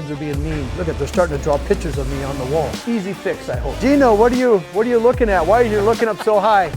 subs are being mean. Look at, they're starting to draw pictures of me on the wall. Easy fix, I hope. Gino, what are you looking at? Why are you looking up so high?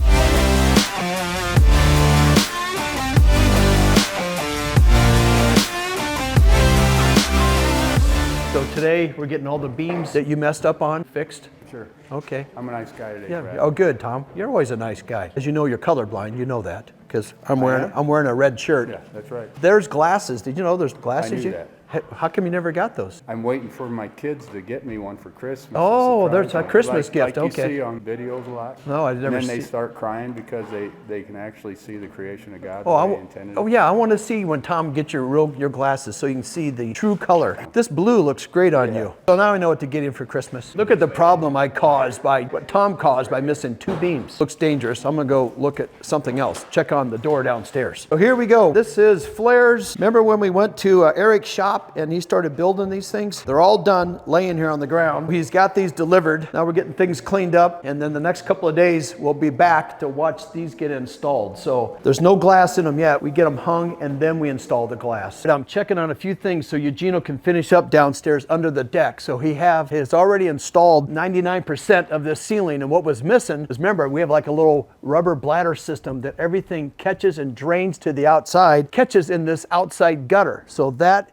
So today we're getting all the beams that you messed up on fixed. Sure. Okay. I'm a nice guy today, Yeah. Brad. Oh, good, Tom. You're always a nice guy. As you know, you're colorblind. You know that because I'm wearing a red shirt. Yeah, that's right. There's glasses. Did you know there's glasses? I knew that. How come you never got those? I'm waiting for my kids to get me one for Christmas. Oh, there's a Christmas gift. Like Okay. you see on videos a lot. No, I've never And then seen. they start crying because they can actually see the creation of God Oh, the way He intended. oh yeah, I want to see when Tom gets your glasses so you can see the true color. This blue looks great on you. So now I know what to get him for Christmas. Look at the problem I caused by what Tom caused by missing 2 beams. Looks dangerous. I'm gonna go look at something else. Check on the door downstairs. So here we go. This is Flair's. Remember when we went to Eric's shop and he started building these things? They're all done, laying here on the ground. He's got these delivered. Now we're getting things cleaned up, and then the next couple of days we'll be back to watch these get installed. So there's no glass in them yet. We get them hung and then we install the glass. And I'm checking on a few things so Eugenio can finish up downstairs under the deck. So he has already installed 99% of this ceiling, and what was missing is, remember, we have like a little rubber bladder system that everything catches and drains to the outside, catches in this outside gutter. So that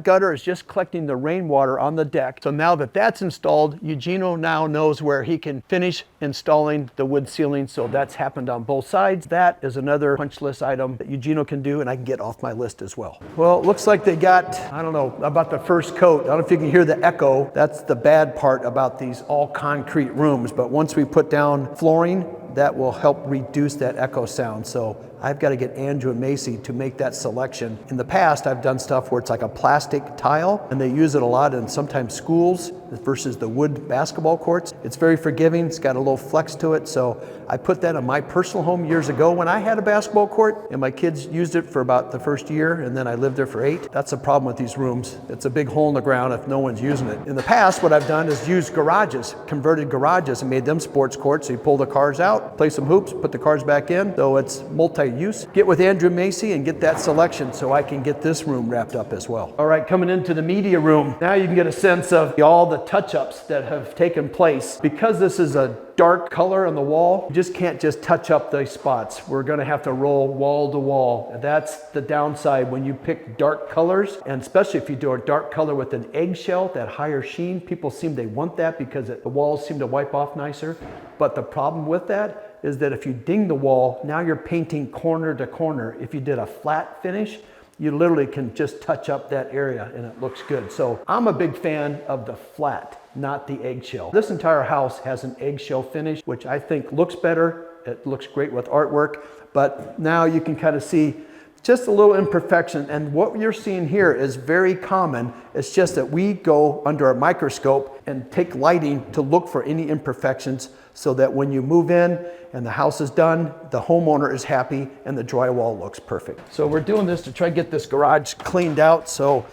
gutter is just collecting the rainwater on the deck. So now that that's installed, Eugenio now knows where he can finish installing the wood ceiling. So that's happened on both sides. That is another punch list item that Eugenio can do, and I can get off my list as well. Well, it looks like they got, I don't know about the first coat. I don't know if you can hear the echo. That's the bad part about these all concrete rooms. But once we put down flooring, that will help reduce that echo sound. So I've got to get Andrew and Macy to make that selection. In the past, I've done stuff where it's like a plastic tile, and they use it a lot in sometimes schools versus the wood basketball courts. It's very forgiving. It's got a little flex to it. So I put that in my personal home years ago when I had a basketball court, and my kids used it for about the first year, and then I lived there for 8. That's a problem with these rooms. It's a big hole in the ground if no one's using it. In the past, what I've done is use garages, converted garages, and made them sports courts. So you pull the cars out, play some hoops, put the cars back in. So it's multi-use. Get with Andrew Macy and get that selection so I can get this room wrapped up as well. All right, coming into the media room. Now you can get a sense of all the touch-ups that have taken place. Because this is a dark color on the wall, you just can't just touch up those spots. We're gonna have to roll wall to wall. And that's the downside when you pick dark colors, and especially if you do a dark color with an eggshell, that higher sheen, people they want that because the walls seem to wipe off nicer. But the problem with that is that if you ding the wall, now you're painting corner to corner. If you did a flat finish, you literally can just touch up that area and it looks good. So I'm a big fan of the flat, not the eggshell. This entire house has an eggshell finish, which I think looks better. It looks great with artwork, but now you can kind of see just a little imperfection. And what you're seeing here is very common. It's just that we go under a microscope and take lighting to look for any imperfections so that when you move in and the house is done, the homeowner is happy and the drywall looks perfect. So we're doing this to try to get this garage cleaned out. So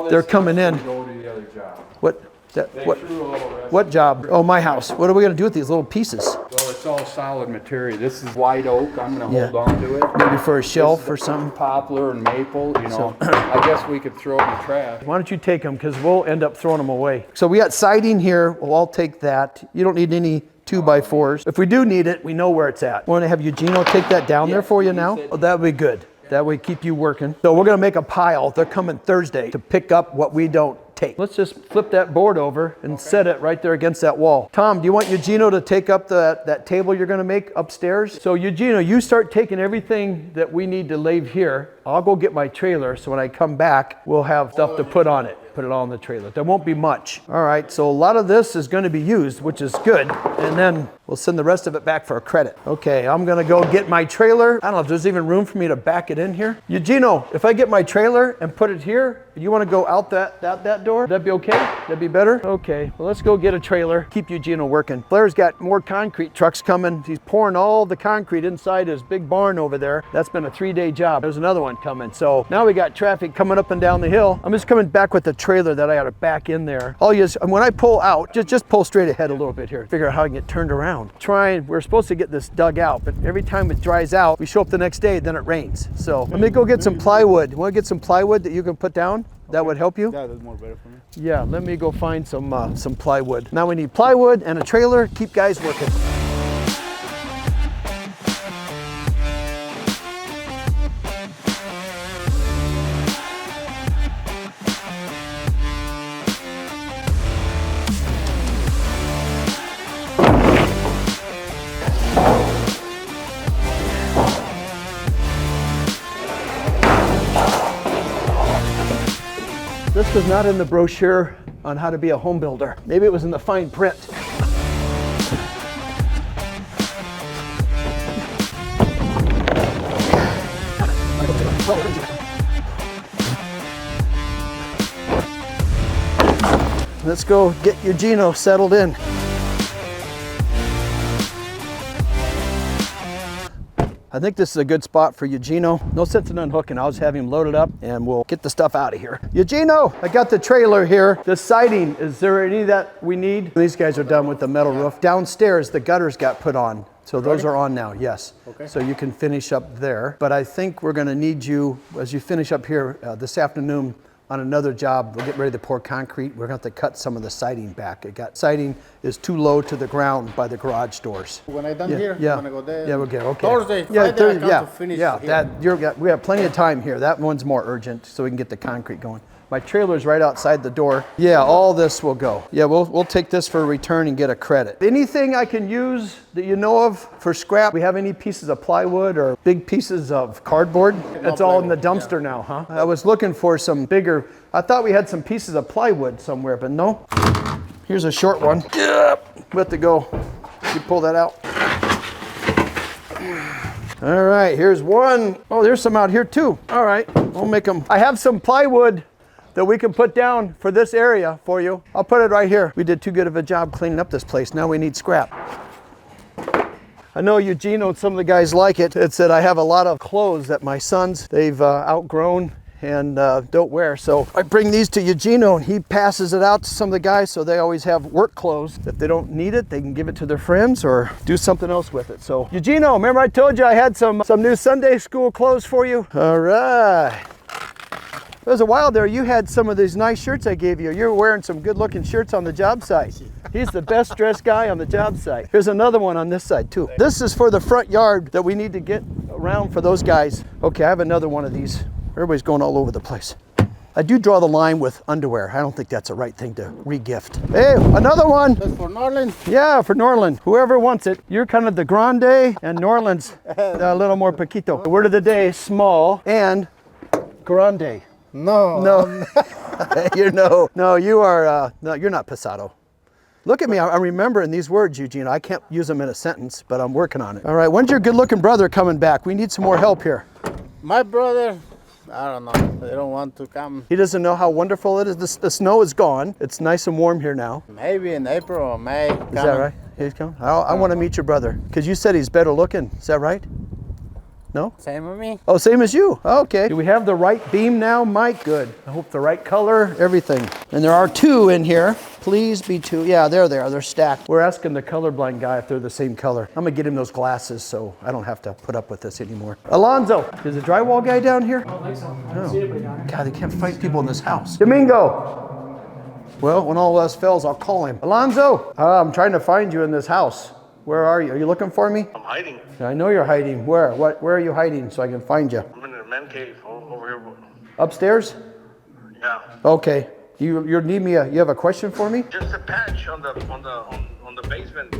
they're coming in. Go to the other job. What job? Oh, my house. What are we gonna do with these little pieces? Well, it's all solid material. This is white oak. I'm going to hold on to it. Maybe for a shelf or something. Poplar and maple, you know. I guess we could throw it in the trash. Why don't you take them, because we'll end up throwing them away. So we got siding here. Well, I'll take that. You don't need any 2x4s. If we do need it, we know where it's at. Want to have Eugenio take that down there for you now? Oh, that would be good. That would keep you working. So we're gonna make a pile. They're coming Thursday to pick up what we don't take. Let's just flip that board over and set it right there against that wall. Tom, do you want Eugenio to take up that table you're gonna make upstairs? So Eugenio, you start taking everything that we need to leave here. I'll go get my trailer, so when I come back, we'll have stuff to put on it. Put it all in the trailer. There won't be much. All right, so a lot of this is going to be used, which is good. And then we'll send the rest of it back for a credit. Okay, I'm gonna go get my trailer. I don't know if there's even room for me to back it in here. Eugenio, if I get my trailer and put it here, you wanna go out that door? That'd be okay? That'd be better? Okay, well let's go get a trailer. Keep Eugenio working. Flair's got more concrete trucks coming. He's pouring all the concrete inside his big barn over there. That's been a 3-day job. There's another one coming. So now we got traffic coming up and down the hill. I'm just coming back with the trailer that I got to back in there. All you is, when I pull out, just pull straight ahead a little bit here. Figure out how I can get turned around. We're supposed to get this dug out, but every time it dries out, we show up the next day, then it rains. So let me go get some plywood. You want to get some plywood that you can put down? That would help you? Yeah, that's more better for me. Yeah, let me go find some plywood. Now we need plywood and a trailer. Keep guys working. This was not in the brochure on how to be a home builder. Maybe it was in the fine print. Let's go get Eugenio settled in. I think this is a good spot for Eugenio. No sense in unhooking. I'll just have him load it up and we'll get the stuff out of here. Eugenio, I got the trailer here. The siding, is there any that we need? These guys are done with the metal roof. Downstairs, the gutters got put on. So those are on now, yes. Okay. So you can finish up there. But I think we're gonna need you, as you finish up here this afternoon, on another job, we're getting ready to pour concrete. We're gonna have to cut some of the siding back. Siding is too low to the ground by the garage doors. When I'm done here, I'm gonna go there. Yeah, we'll get okay. Thursday, yeah, Friday, I come to finish here. We have plenty of time here. That one's more urgent, so we can get the concrete going. My trailer's right outside the door. Yeah, all this will go. Yeah, we'll take this for a return and get a credit. Anything I can use that you know of for scrap? We have any pieces of plywood or big pieces of cardboard? That's all in the dumpster now, huh? I was looking for some bigger, I thought we had some pieces of plywood somewhere, but no. Here's a short one. Yep, we have to go. You pull that out. All right, here's one. Oh, there's some out here too. All right, we'll make them. I have some plywood that we can put down for this area for you. I'll put it right here. We did too good of a job cleaning up this place. Now we need scrap. I know Eugenio and some of the guys like it. It's that I have a lot of clothes that my sons, they've outgrown and don't wear. So I bring these to Eugenio and he passes it out to some of the guys so they always have work clothes. If they don't need it, they can give it to their friends or do something else with it. So Eugenio, remember I told you I had some new Sunday school clothes for you? All right. There was a while there, you had some of these nice shirts I gave you. You were wearing some good looking shirts on the job site. He's the best dressed guy on the job site. Here's another one on this side too. This is for the front yard that we need to get around for those guys. Okay, I have another one of these. Everybody's going all over the place. I do draw the line with underwear. I don't think that's the right thing to re-gift. Hey, another one. That's for Norland? Yeah, for Norland. Whoever wants it. You're kind of the grande and Norland's a little more poquito. The word of the day, small and grande. No. No, you are, no, you're not pesado. Look at me, I'm remembering these words, Eugene. I can't use them in a sentence, but I'm working on it. All right, when's your good looking brother coming back? We need some more help here. My brother, I don't know. They don't want to come. He doesn't know how wonderful it is. The snow is gone. It's nice and warm here now. Maybe in April or May. Is that right? He's coming? I want to meet your brother, because you said he's better looking. Is that right? No? Same with me. Oh, same as you. Okay. Do we have the right beam now, Mike? Good. I hope the right color, everything. And there are two in here. Please be two. Yeah, there they are. They're stacked. We're asking the colorblind guy if they're the same color. I'm gonna get him those glasses so I don't have to put up with this anymore. Alonzo, is the drywall guy down here? I don't think so. I haven't seen anybody down here. God, they can't find people in this house. Domingo. Well, when all else fails, I'll call him. Alonzo, I'm trying to find you in this house. Where are you? Are you looking for me? I'm hiding. I know you're hiding. Where? Where are you hiding so I can find you? I'm in the man cave over here. Upstairs? Yeah. Okay. You need me? You have a question for me? Just a patch on the basement,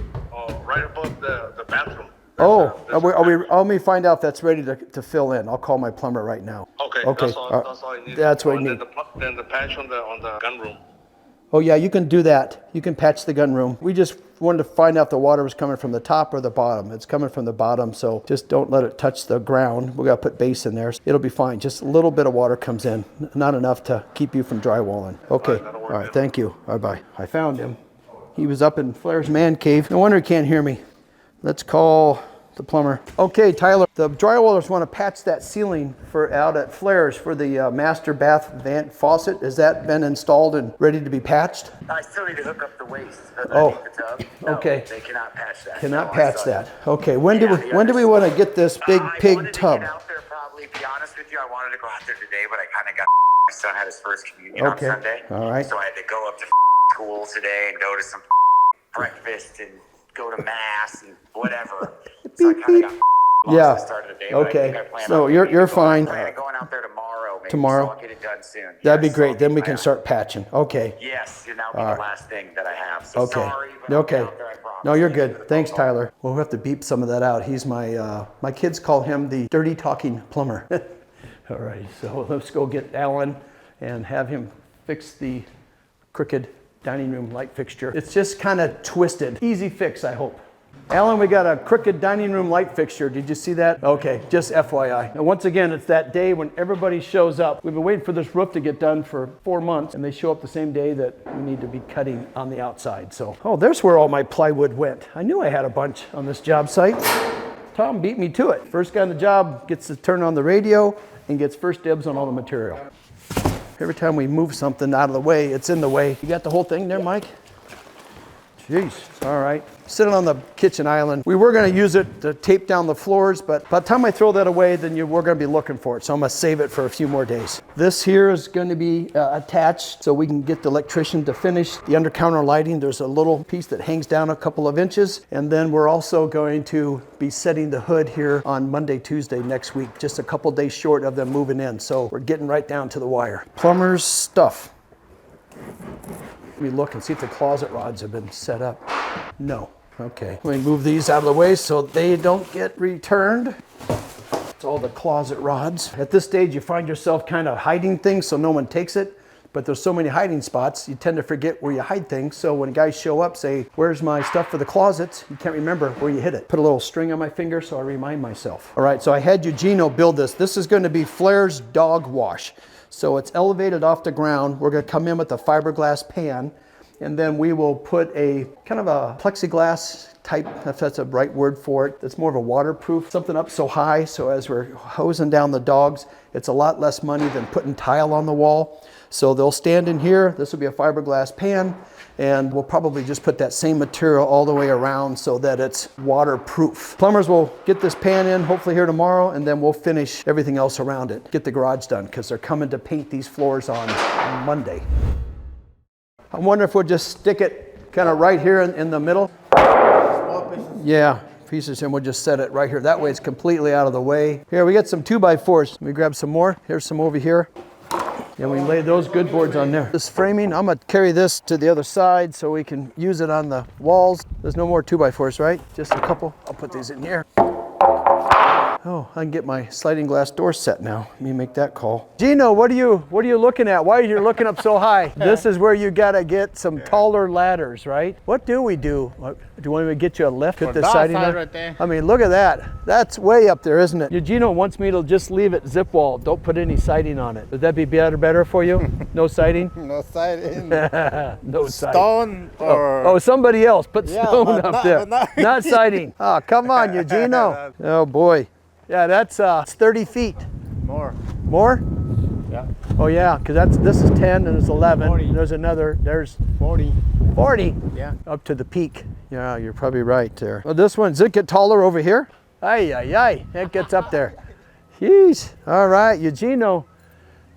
right above the bathroom. Oh, let me find out if that's ready to fill in. I'll call my plumber right now. Okay. Okay. That's all I need. That's what I need. Then the patch on the gun room. Oh yeah, you can do that. You can patch the gun room. We just wanted to find out if the water was coming from the top or the bottom. It's coming from the bottom, so just don't let it touch the ground. We gotta put base in there. It'll be fine. Just a little bit of water comes in, not enough to keep you from drywalling. Okay. All right. Thank you. Bye-bye. I found him. He was up in Flair's man cave. No wonder he can't hear me. Let's call the plumber. Okay, Tyler, the drywallers want to patch that ceiling out at Flair's for the master bath vent faucet. Has that been installed and ready to be patched? I still need to hook up the waste underneath the tub. No, okay. They cannot patch that. Cannot patch that. Okay, when do we want to get this big pig tub? I wanted to get out there probably, to be honest with you, I wanted to go out there today, but I kind of got son had his first communion on Sunday. All right. So I had to go up to school today and go to some breakfast and go to mass and whatever. So I kind of got lost at the start of the day. Okay. So you're fine. I plan on going out there tomorrow. Maybe, Tomorrow? So I'll get it done soon. That'd be Yes, great. so Then we can start patching. Okay. Yes, and that'll be the last thing that I have. So Okay. sorry, but I'll get Okay. out there, I promise. No, you're good. Thanks, Tyler. We'll have to beep some of that out. He's my kids call him the dirty talking plumber. All right, so let's go get Alan and have him fix the crooked dining room light fixture. It's just kind of twisted. Easy fix, I hope. Alan, we got a crooked dining room light fixture. Did you see that? Okay, just FYI. And once again, it's that day when everybody shows up. We've been waiting for this roof to get done for 4 months, and they show up the same day that we need to be cutting on the outside. So, oh, there's where all my plywood went. I knew I had a bunch on this job site. Tom beat me to it. First guy on the job gets to turn on the radio and gets first dibs on all the material. Every time we move something out of the way, it's in the way. You got the whole thing there, Mike? Jeez, all right. Sitting on the kitchen island. We were gonna use it to tape down the floors, but by the time I throw that away, then we're gonna be looking for it. So I'm gonna save it for a few more days. This here is gonna be attached so we can get the electrician to finish the under-counter lighting. There's a little piece that hangs down a couple of inches. And then we're also going to be setting the hood here on Monday, Tuesday next week, just a couple days short of them moving in. So we're getting right down to the wire. Plumber's stuff. Let me look and see if the closet rods have been set up. No. Okay. Let me move these out of the way so they don't get returned. It's all the closet rods. At this stage, you find yourself kind of hiding things so no one takes it. But there's so many hiding spots, you tend to forget where you hide things. So when guys show up, say, where's my stuff for the closets? You can't remember where you hid it. Put a little string on my finger so I remind myself. All right, so I had Eugenio build this. This is going to be Flair's dog wash. So it's elevated off the ground. We're going to come in with a fiberglass pan, and then we will put a kind of a plexiglass type, if that's a right word for it, that's more of a waterproof, something up so high, so as we're hosing down the dogs, it's a lot less money than putting tile on the wall. So they'll stand in here. This will be a fiberglass pan, and we'll probably just put that same material all the way around so that it's waterproof. Plumbers will get this pan in hopefully here tomorrow, and then we'll finish everything else around it. Get the garage done because they're coming to paint these floors on Monday. I wonder if we'll just stick it kind of right here in the middle. Yeah, pieces, and we'll just set it right here. That way it's completely out of the way. Here, we got some 2x4s. Let me grab some more. Here's some over here. And we lay those good boards on there. This framing, I'm gonna carry this to the other side so we can use it on the walls. There's no more 2x4s, right? Just a couple. I'll put these in here. Oh, I can get my sliding glass door set now. Let me make that call. Gino, what are you looking at? Why are you looking up so high? This is where you gotta get some taller ladders, right? What do we do? Do you want me to get you a lift? Put the siding on? Right there. I mean, look at that. That's way up there, isn't it? Eugenio wants me to just leave it zip wall. Don't put any siding on it. Would that be better for you? No siding? No siding. No siding. Stone or... Oh, somebody else put Yeah, stone but up not- there. but not- Not siding. Oh, come on, Eugenio. Oh boy. Yeah, that's 30 feet. More. More? Yeah. Oh yeah, because this is 10 and it's 11. 40. There's another, there's 40. 40 Yeah. up to the peak. Yeah, you're probably right there. Well, this one, does it get taller over here? Ay, ay, ay, it gets up there. Jeez. All right, Eugenio,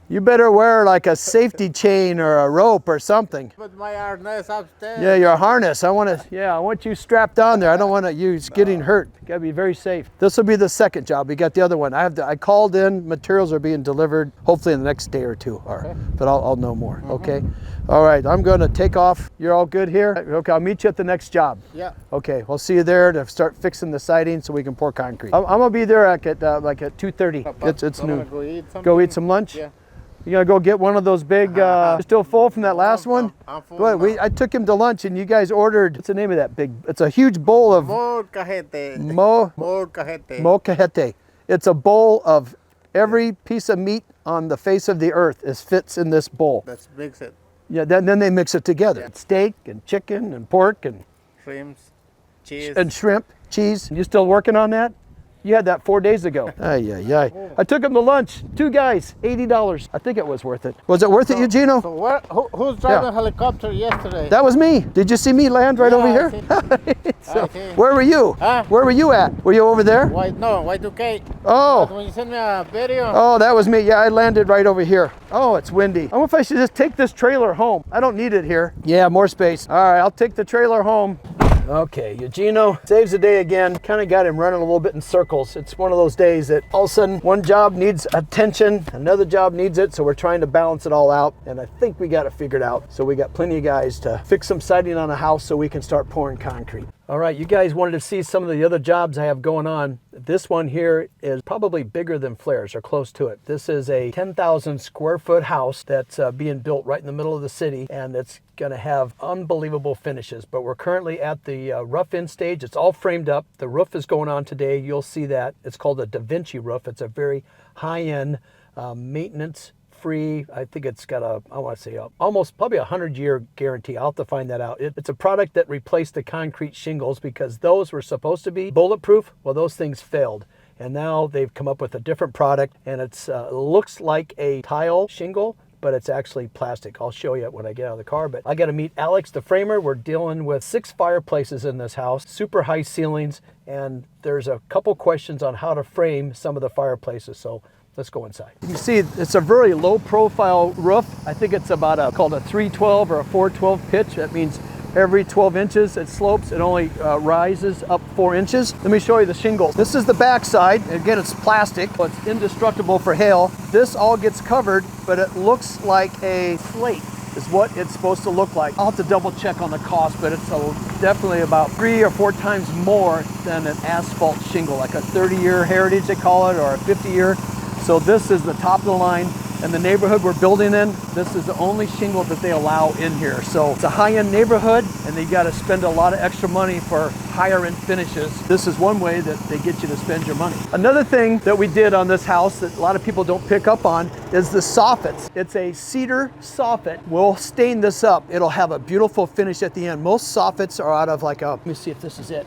you better wear like a safety chain or a rope or something. But my harness upstairs. Yeah, your harness. I want you strapped on there. I don't want you getting hurt. You gotta be very safe. This will be the second job. We got the other one. I called in. Materials are being delivered. Hopefully in the next day or two. Okay. But I'll know more. Okay. All right. I'm going to take off. You're all good here. Okay. I'll meet you at the next job. Yeah. Okay. We'll see you there to start fixing the siding so we can pour concrete. I'm gonna be there at 2:30. It's noon. Go eat some lunch. Yeah. You gonna go get one of those big, still full from that last one? I'm full Go ahead. now. I took him to lunch and you guys ordered, what's the name of that big, it's a huge bowl of Molcajete. molcajete. Molcajete. It's a bowl of every piece of meat on the face of the earth fits in this bowl. That's mix it. Yeah, then they mix it together. Yeah. Steak and chicken and pork and Shrimps, cheese. shrimp, cheese. You still working on that? You had that 4 days ago. Ay, ay, ay. I took him to lunch. 2 guys, $80. I think it was worth it. Was it worth it, Eugenio? So who's driving a helicopter yesterday? That was me. Did you see me land right over here? So, where were you? Huh? Where were you at? Were you over there? Y2K. Oh. When you sent me a video. Oh, that was me. Yeah, I landed right over here. Oh, it's windy. I wonder if I should just take this trailer home. I don't need it here. Yeah, more space. All right, I'll take the trailer home. Okay, Eugenio saves the day again. Kind of got him running a little bit in circles. It's one of those days that all of a sudden one job needs attention, another job needs it, so we're trying to balance it all out, and I think we got it figured out. So we got plenty of guys to fix some siding on a house so we can start pouring concrete. All right, you guys wanted to see some of the other jobs I have going on. This one here is probably bigger than Flair's or close to it. This is a 10,000 square foot house that's being built right in the middle of the city, and it's going to have unbelievable finishes. But we're currently at the rough-in stage. It's all framed up. The roof is going on today. You'll see that. It's called a Da Vinci roof. It's a very high-end maintenance free. I think it's got I want to say almost probably 100-year guarantee. I'll have to find that out. It's a product that replaced the concrete shingles because those were supposed to be bulletproof. Well, those things failed. And now they've come up with a different product, and it looks like a tile shingle, but it's actually plastic. I'll show you when I get out of the car, but I got to meet Alex, the framer. We're dealing with 6 fireplaces in this house, super high ceilings, and there's a couple questions on how to frame some of the fireplaces. So let's go inside. You can see it's a very low profile roof. I think it's about called a 312 or a 412 pitch. That means every 12 inches it slopes, it only rises up 4 inches. Let me show you the shingles. This is the back side. Again, it's plastic, so it's indestructible for hail. This all gets covered, but it looks like a slate is what it's supposed to look like. I'll have to double check on the cost, but it's definitely about 3 or 4 times more than an asphalt shingle, like a 30-year heritage they call it, or a 50-year. So this is the top of the line, and the neighborhood we're building in, this is the only shingle that they allow in here. So it's a high-end neighborhood, and they got to spend a lot of extra money for higher-end finishes. This is one way that they get you to spend your money. Another thing that we did on this house that a lot of people don't pick up on is the soffits. It's a cedar soffit. We'll stain this up. It'll have a beautiful finish at the end. Most soffits are out of like a, let me see if this is it.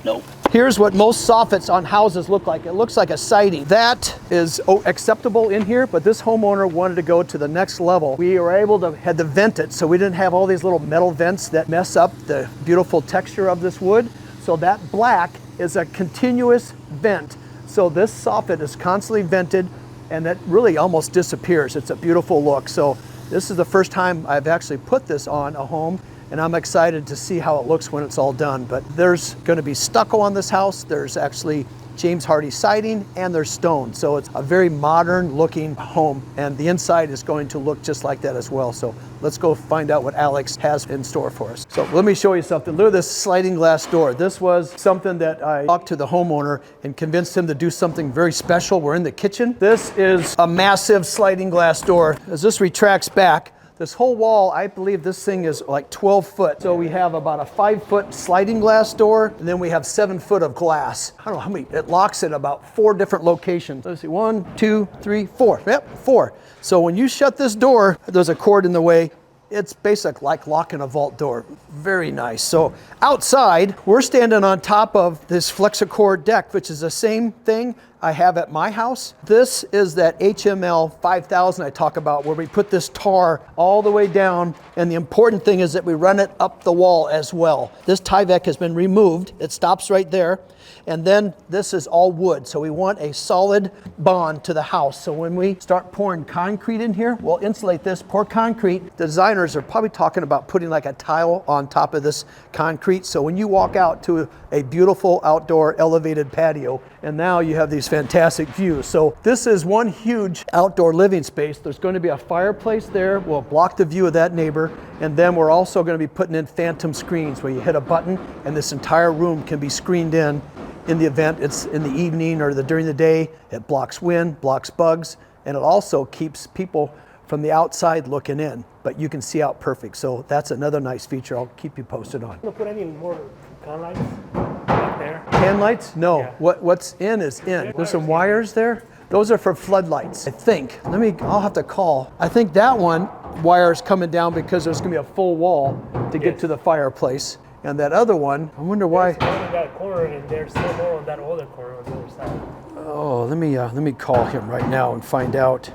Nope. Here's what most soffits on houses look like. It looks like a siding. That is acceptable in here, but this homeowner wanted to go to the next level. We were able to had to vent it, so we didn't have all these little metal vents that mess up the beautiful texture of this wood. So that black is a continuous vent. So this soffit is constantly vented, and that really almost disappears. It's a beautiful look. So this is the first time I've actually put this on a home, and I'm excited to see how it looks when it's all done. But there's going to be stucco on this house. There's actually James Hardy siding, and there's stone. So it's a very modern looking home, and the inside is going to look just like that as well. So let's go find out what Alex has in store for us. So let me show you something. Look at this sliding glass door. This was something that I talked to the homeowner and convinced him to do something very special. We're in the kitchen. This is a massive sliding glass door. As this retracts back, this whole wall, I believe this thing is like 12 foot. So we have about a 5-foot sliding glass door, and then we have 7 foot of glass. I don't know how many, it locks at about 4 different locations. Let's see, 1, 2, 3, 4. Yep, 4. So when you shut this door, there's a cord in the way. It's basically like locking a vault door. Very nice. So outside, we're standing on top of this Flexicore deck, which is the same thing I have at my house. This is that HML 5000 I talk about, where we put this tar all the way down, and the important thing is that we run it up the wall as well. This Tyvek has been removed. It stops right there. And then this is all wood. So we want a solid bond to the house. So when we start pouring concrete in here, we'll insulate this, pour concrete. The designers are probably talking about putting like a tile on top of this concrete. So when you walk out to a beautiful outdoor elevated patio, and now you have these fantastic views. So this is one huge outdoor living space. There's going to be a fireplace there. We'll block the view of that neighbor. And then we're also going to be putting in phantom screens where you hit a button and this entire room can be screened in the event it's in the evening or during the day. It blocks wind, blocks bugs, and it also keeps people from the outside looking in, but you can see out perfect. So that's another nice feature I'll keep you posted on. Put any more can lights back there? Can lights? No. Yeah. What's in is in. There's some wires there. Those are for floodlights, I think. I'll have to call. I think that one wire is coming down because there's gonna be a full wall to get to the fireplace. And that other one, I wonder why. There's one in that corner, and there's still more on that other corner on the other side. Oh, let me call him right now and find out.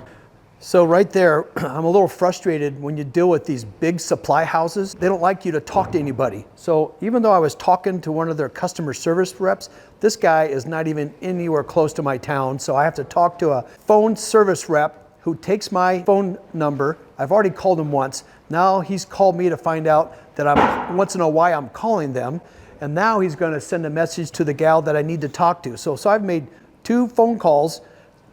So right there, I'm a little frustrated when you deal with these big supply houses. They don't like you to talk to anybody. So even though I was talking to one of their customer service reps, this guy is not even anywhere close to my town. So I have to talk to a phone service rep who takes my phone number. I've already called him once. Now he's called me to find out that I wants to know why I'm calling them. And now he's gonna send a message to the gal that I need to talk to. So I've made 2 phone calls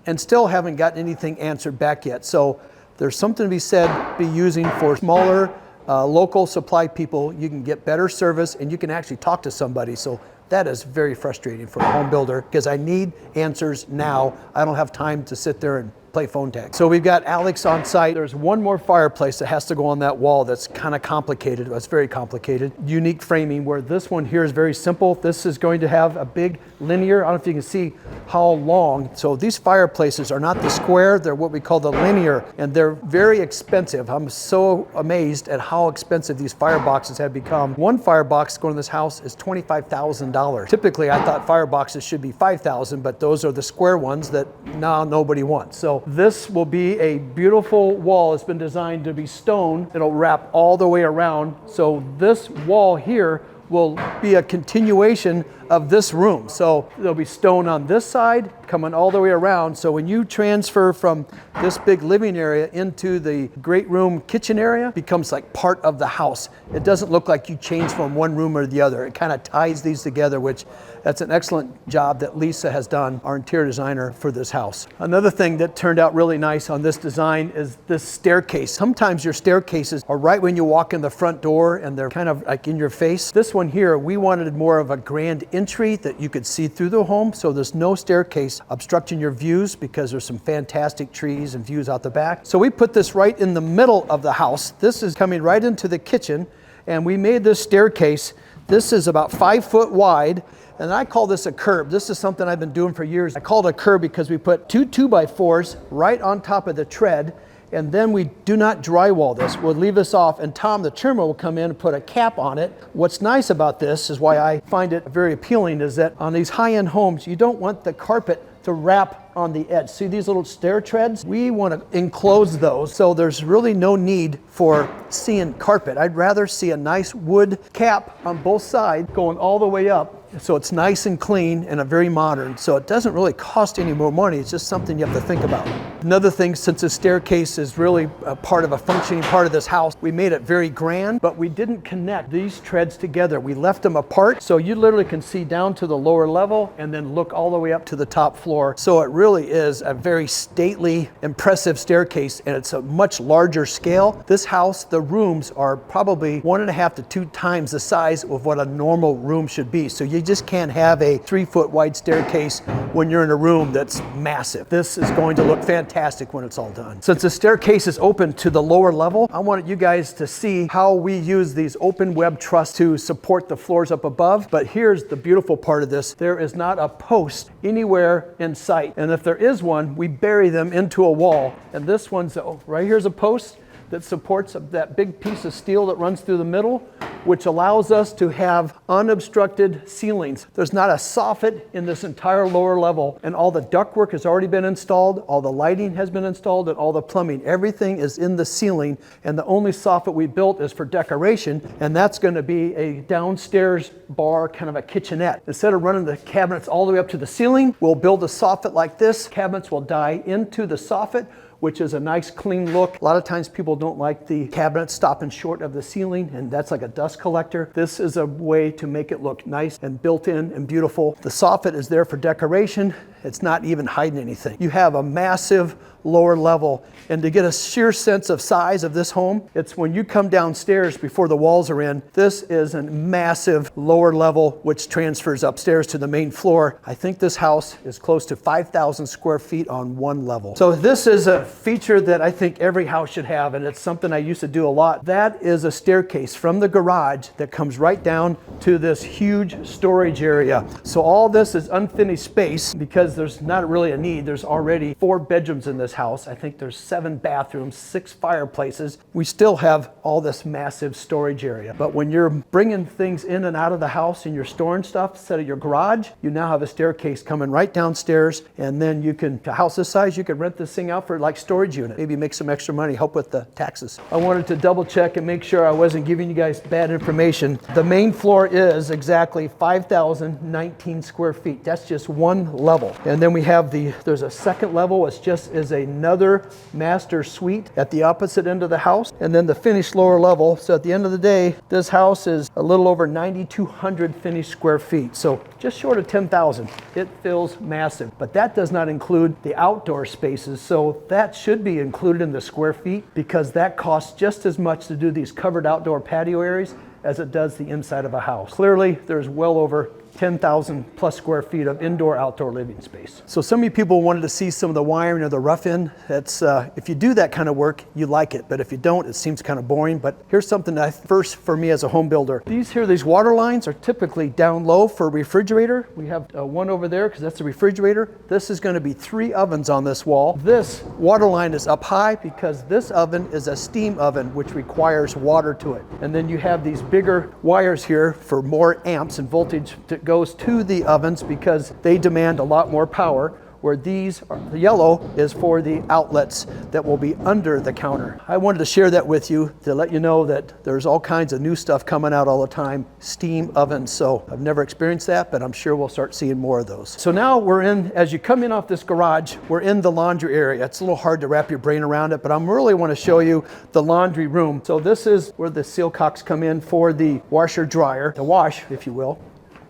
and still haven't gotten anything answered back yet. So there's something to be said, be using for smaller local supply people. You can get better service and you can actually talk to somebody. So that is very frustrating for a home builder because I need answers now. I don't have time to sit there and play phone tag. So we've got Alex on site. There's one more fireplace that has to go on that wall that's kind of complicated. It's very complicated. Unique framing, where this one here is very simple. This is going to have a big linear. I don't know if you can see how long. So these fireplaces are not the square, they're what we call the linear, and they're very expensive. I'm so amazed at how expensive these fireboxes have become. One firebox going to this house is $25,000. Typically, I thought fireboxes should be $5,000, but those are the square ones that now nobody wants. So this will be a beautiful wall. It's been designed to be stone. It'll wrap all the way around. So this wall here will be a continuation of this room. So there'll be stone on this side coming all the way around. So when you transfer from this big living area into the great room kitchen area, it becomes like part of the house. It doesn't look like you change from one room or the other. It kind of ties these together, which that's an excellent job that Lisa has done, our interior designer for this house. Another thing that turned out really nice on this design is this staircase. Sometimes your staircases are right when you walk in the front door and they're kind of like in your face. This one here, we wanted more of a grand entry that you could see through the home. So there's no staircase obstructing your views because there's some fantastic trees and views out the back. So we put this right in the middle of the house. This is coming right into the kitchen, and we made this staircase. This is about 5 foot wide, and I call this a curb. This is something I've been doing for years. I call it a curb because we put 2 2x4s right on top of the tread, and then we do not drywall this. We'll leave this off, and Tom, the trimmer, will come in and put a cap on it. What's nice about this is why I find it very appealing is that on these high-end homes, you don't want the carpet to wrap on the edge. See these little stair treads? We want to enclose those, so there's really no need for seeing carpet. I'd rather see a nice wood cap on both sides going all the way up, so it's nice and clean and a very modern. So it doesn't really cost any more money. It's just something you have to think about. Another thing, since the staircase is really a part of a functioning part of this house, we made it very grand, but we didn't connect these treads together. We left them apart, so you literally can see down to the lower level and then look all the way up to the top floor. So it really is a very stately, impressive staircase, and it's a much larger scale. This house, the rooms are probably 1.5 to 2 times the size of what a normal room should be. So you just can't have a 3 foot wide staircase when you're in a room that's massive. This is going to look fantastic when it's all done. Since the staircase is open to the lower level, I wanted you guys to see how we use these open web trusses to support the floors up above. But here's the beautiful part of this. There is not a post anywhere in sight. And if there is one, we bury them into a wall. And this one's, right here's a post that supports that big piece of steel that runs through the middle, which allows us to have unobstructed ceilings. There's not a soffit in this entire lower level, and all the ductwork has already been installed, all the lighting has been installed, and all the plumbing. Everything is in the ceiling, and the only soffit we built is for decoration, and that's gonna be a downstairs bar, kind of a kitchenette. Instead of running the cabinets all the way up to the ceiling, we'll build a soffit like this. Cabinets will die into the soffit, which is a nice clean look. A lot of times people don't like the cabinets stopping short of the ceiling, and that's like a dust collector. This is a way to make it look nice and built in and beautiful. The soffit is there for decoration. It's not even hiding anything. You have a massive lower level, and to get a sheer sense of size of this home, it's when you come downstairs before the walls are in, this is a massive lower level which transfers upstairs to the main floor. I think this house is close to 5,000 square feet on one level. So this is a feature that I think every house should have, and it's something I used to do a lot. That is a staircase from the garage that comes right down to this huge storage area. So all this is unfinished space because says there's not really a need. There's already 4 bedrooms in this house. I think there's 7 bathrooms, 6 fireplaces. We still have all this massive storage area. But when you're bringing things in and out of the house and you're storing stuff, instead of your garage, you now have a staircase coming right downstairs, and then you can, a house this size, you can rent this thing out for like storage unit. Maybe make some extra money, help with the taxes. I wanted to double check and make sure I wasn't giving you guys bad information. The main floor is exactly 5,019 square feet. That's just one level. And then we have there's a second level, which just is another master suite at the opposite end of the house. And then the finished lower level. So at the end of the day, this house is a little over 9,200 finished square feet. So just short of 10,000. It feels massive, but that does not include the outdoor spaces. So that should be included in the square feet, because that costs just as much to do these covered outdoor patio areas as it does the inside of a house. Clearly, there's well over 10,000 plus square feet of indoor outdoor living space. So some of you people wanted to see some of the wiring or the rough in. That's if you do that kind of work, you like it, but if you don't, it seems kind of boring. But here's something that first for me as a home builder. These water lines are typically down low for a refrigerator. We have one over there because that's a refrigerator. This is going to be 3 ovens on this wall. This water line is up high because this oven is a steam oven, which requires water to it. And then you have these bigger wires here for more amps and voltage that goes to the ovens because they demand a lot more power, where the yellow is for the outlets that will be under the counter. I wanted to share that with you to let you know that there's all kinds of new stuff coming out all the time, steam ovens. So I've never experienced that, but I'm sure we'll start seeing more of those. So now we're in, as you come in off this garage, we're in the laundry area. It's a little hard to wrap your brain around it, but I really want to show you the laundry room. So this is where the seal cocks come in for the washer dryer, the wash, if you will.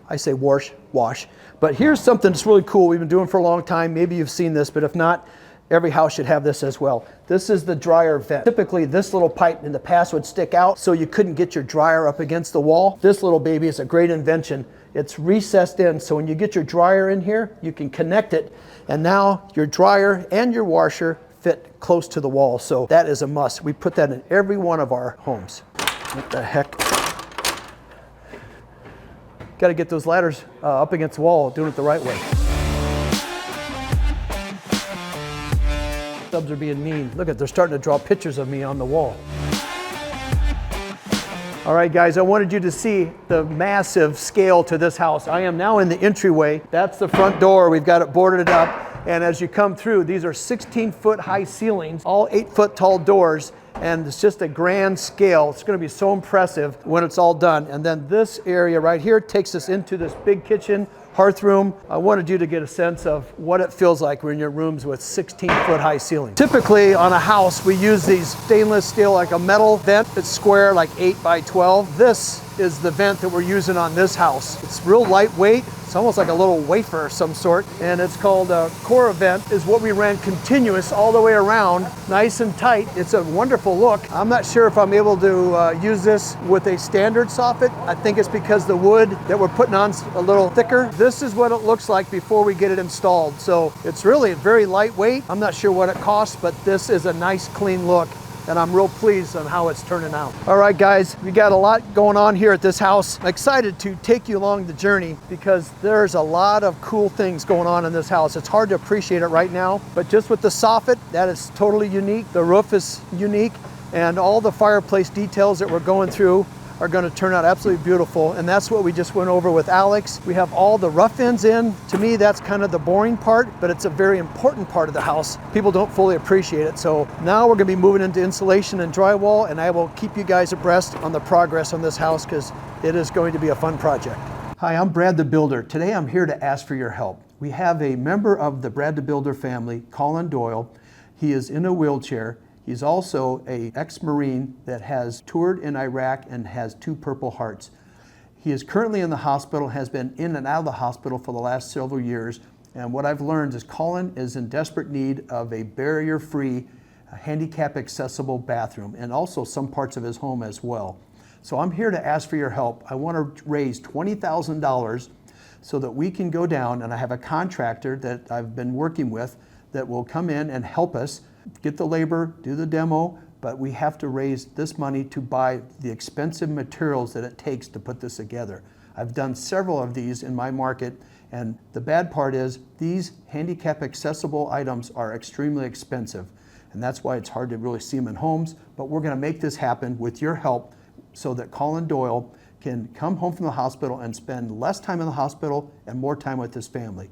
I say wash. But here's something that's really cool we've been doing for a long time. Maybe you've seen this, but if not, every house should have this as well. This is the dryer vent. Typically, this little pipe in the past would stick out so you couldn't get your dryer up against the wall. This little baby is a great invention. It's recessed in, so when you get your dryer in here, you can connect it, and now your dryer and your washer fit close to the wall. So that is a must. We put that in every one of our homes. What the heck? Got to get those ladders up against the wall, doing it the right way. Subs are being mean. Look at, they're starting to draw pictures of me on the wall. All right, guys, I wanted you to see the massive scale to this house. I am now in the entryway. That's the front door. We've got it boarded up. And as you come through, these are 16-foot high ceilings, all 8-foot tall doors. And it's just a grand scale. It's going to be so impressive when it's all done. And then this area right here takes us into this big kitchen, hearth room. I wanted you to get a sense of what it feels like when you're in rooms with 16-foot high ceilings. Typically on a house, we use these stainless steel, like a metal vent. It's square, like 8 by 12. This is the vent that we're using on this house. It's real lightweight. It's almost like a little wafer of some sort, and it's called a core vent. Is what we ran continuous all the way around, nice and tight. It's a wonderful look. I'm not sure if I'm able to use this with a standard soffit. I think it's because the wood that we're putting on is a little thicker. This is what it looks like before we get it installed. So it's really very lightweight. I'm not sure what it costs, but this is a nice clean look, and I'm real pleased on how it's turning out. All right, guys, we got a lot going on here at this house. I'm excited to take you along the journey because there's a lot of cool things going on in this house. It's hard to appreciate it right now, but just with the soffit, that is totally unique. The roof is unique, and all the fireplace details that we're going through are going to turn out absolutely beautiful. And that's what we just went over with Alex. We have all the rough ends in. To me, that's kind of the boring part, but it's a very important part of the house. People don't fully appreciate it. So now we're going to be moving into insulation and drywall, and I will keep you guys abreast on the progress on this house because it is going to be a fun project. Hi, I'm Brad the Builder. Today I'm here to ask for your help. We have a member of the Brad the Builder family, Colin Doyle. He is in a wheelchair. He's also an ex-Marine that has toured in Iraq and has 2 Purple Hearts. He is currently in the hospital, has been in and out of the hospital for the last several years. And what I've learned is Colin is in desperate need of a barrier-free, handicap-accessible bathroom, and also some parts of his home as well. So I'm here to ask for your help. I want to raise $20,000 so that we can go down, and I have a contractor that I've been working with that will come in and help us get the labor, do the demo, but we have to raise this money to buy the expensive materials that it takes to put this together. I've done several of these in my market, and the bad part is these handicap accessible items are extremely expensive, and that's why it's hard to really see them in homes. But we're going to make this happen with your help so that Colin Doyle can come home from the hospital and spend less time in the hospital and more time with his family.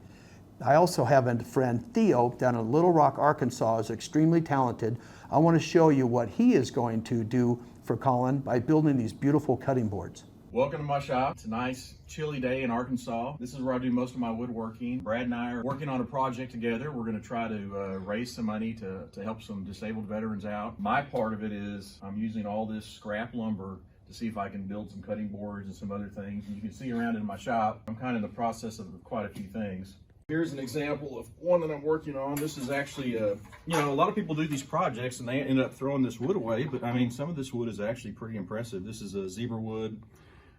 I also have a friend, Theo, down in Little Rock, Arkansas, is extremely talented. I want to show you what he is going to do for Colin by building these beautiful cutting boards. Welcome to my shop. It's a nice chilly day in Arkansas. This is where I do most of my woodworking. Brad and I are working on a project together. We're going to try to raise some money to help some disabled veterans out. My part of it is I'm using all this scrap lumber to see if I can build some cutting boards and some other things. And you can see around in my shop, I'm kind of in the process of quite a few things. Here's an example of one that I'm working on. This is actually, you know, a lot of people do these projects and they end up throwing this wood away, but I mean, some of this wood is actually pretty impressive. This is a zebra wood.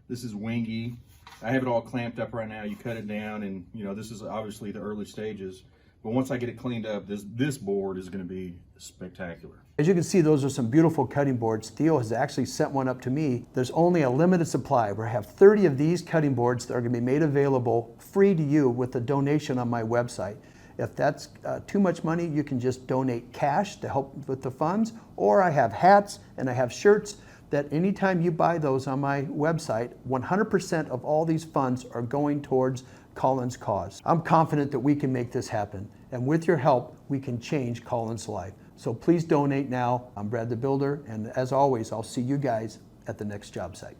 This is wingy. I have it all clamped up right now. You cut it down and, you know, this is obviously the early stages. But once I get it cleaned up, this board is going to be spectacular. As you can see, those are some beautiful cutting boards. Theo has actually sent one up to me. There's only a limited supply. We have 30 of these cutting boards that are going to be made available free to you with a donation on my website. If that's too much money, you can just donate cash to help with the funds, or I have hats and I have shirts that anytime you buy those on my website, 100% of all these funds are going towards Colin's cause. I'm confident that we can make this happen, and with your help, we can change Colin's life. So please donate now. I'm Brad the Builder, and as always, I'll see you guys at the next job site.